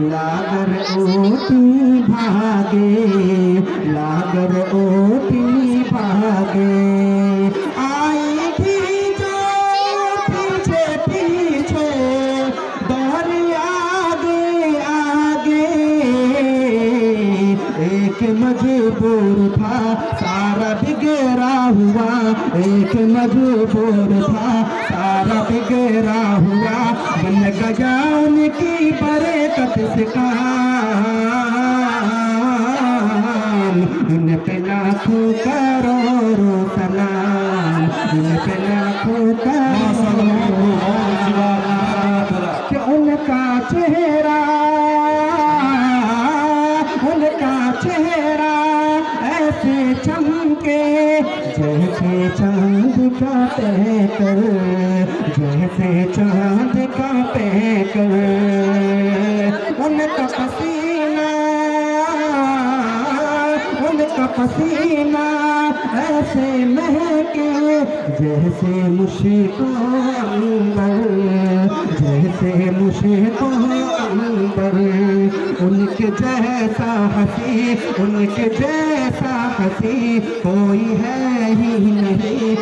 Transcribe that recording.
लागर OT भागे, लागर OT भागे। आई थी जो पीछे पीछे दौड़ी आगे आगे, एक मजबूर था सारा बिगड़ा हुआ, एक मजबूर था सारा बिगड़ा हुआ। बन गया उनकी बरकत से काम, उन पे लाखों करोड़ों सलाम, उन पे लाखों करोड़ों कि उनका चेहरा, उनका चेहरा ऐसे चमके जैसे चांद का पैकर, जैसे चांद का पैकर। उनका पसीना, उनका पसीना ऐसे महके जैसे मुश्को अंबर, जैसे मुश्को अंबर। उनके जैसा हंसी, उनके जैसा हंसी कोई है ही नहीं,